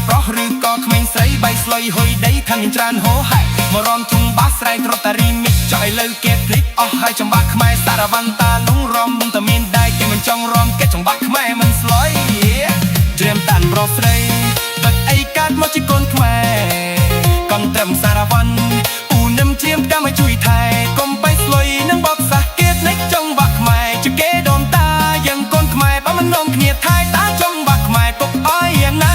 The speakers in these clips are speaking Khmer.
ប្រុសឬក៏ក្មេងស្រីបៃស្លុយហុយដីខាងមានច្រើនហោហែមករំធុងបាសស្រែករត់តារីមីកចុយលើគេភ្លេចអស់ហើយចង្វាក់ខ្មែរសារវណ្ណតាលុងរំតែមានដែរគេមិនចង់រំគេចង្វាក់ខ្មែរមិនស្លុយត្រៀមតាន់ប្រុសស្រីទឹកអីកាត់មកជាកូនខ្មែរកង់ត្រឹមសារវណ្ណអ៊ូនឹមធៀមតាមឲ្យជួយថែកុំបៃស្លុយនឹងបបសាសគេភ្លេចចង្វាក់ខ្មែរជាគេដូនតាយ៉ាងកូនខ្មែរបើមិននាំគ្នាថែតាចង្វាក់ខ្មែរទុកអើយយ៉ាងណា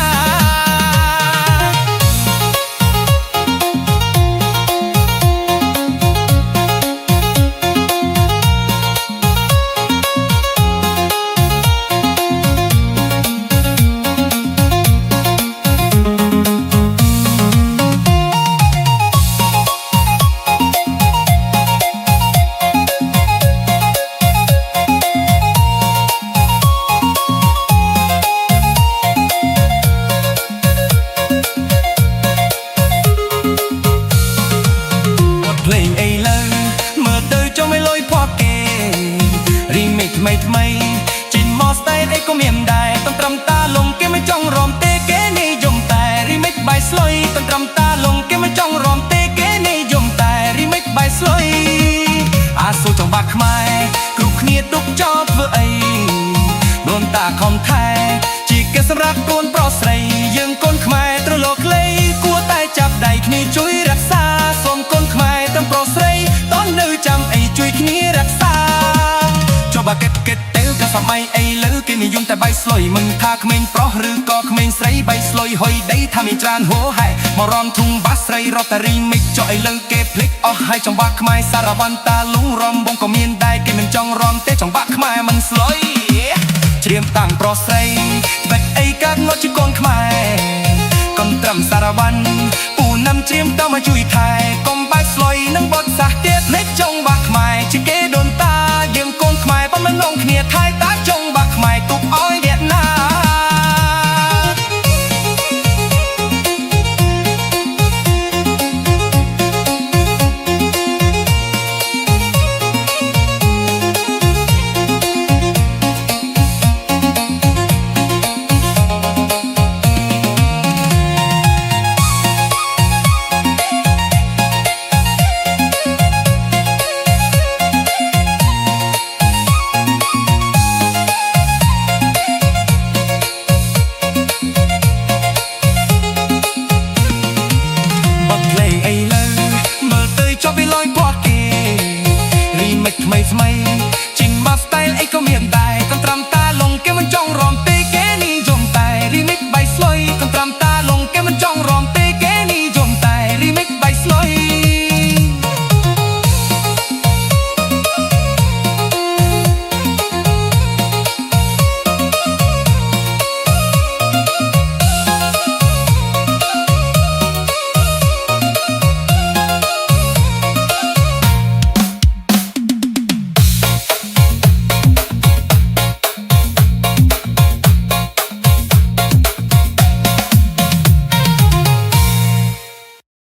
ថ្មីចេញមកស្ទែអីក៏មានដែរតន្ត្រឹមតាលងគេមិនចង់រំទេគេនិយមតែ remix បាយស្លុយតន្ត្រឹមតាលងគេមិនចង់រំទេគេនិយមតែ remix បាយស្លុយអាសូរចង្វាក់ខ្មែរគ្រប់គ្នាទុកចោលធ្វើអីដូនតាខំថែជាគេសម្រាប់កូនប្រុសស្រីយើងកូនខ្មែរត្រឡប់ក្លេគួរតែចាប់ដៃគ្នាជួយរក្សាសូមកូនខ្មែរទាំងប្រុសស្រីតន់នៅចាំអីជួយគ្នារក្សាបើគិតទៅក៏សម័យអីលើគេនិយមតែបៃស្លុយមិនថាក្មេងប្រុសឬក៏ក្មេងស្រីបៃស្លុយហុយដីថាមានច្រើនហូហែមករំធុងបាសស្រីរត់តារីមីកចុយលើគេភ្លេចអស់ហើយចង្វាក់ខ្មែរសារវណ្ណតាលុងរំបងក៏មានដែរគេមិនចង់រំទេចង្វាក់ខ្មែរមិនស្លុយច្រៀមតាំងប្រុសស្រីត្បិតអីកើតមកជាកូនខ្មែរកុំត្រឹមសារវណ្ណពូណាំច្រៀមទៅមកជួយថែកុំបៃស្លុយនឹងបត់សាសទៀតភ្លេចចង្វាក់ខ្មែរជាគេដូនតាយើងកូនខ្មែរបើមិននងគ្នាថែតាចង្វាក់ខ្មែរទុកអោយអ្នកណាថ្មីចេញមក style អីក៏មានដែរ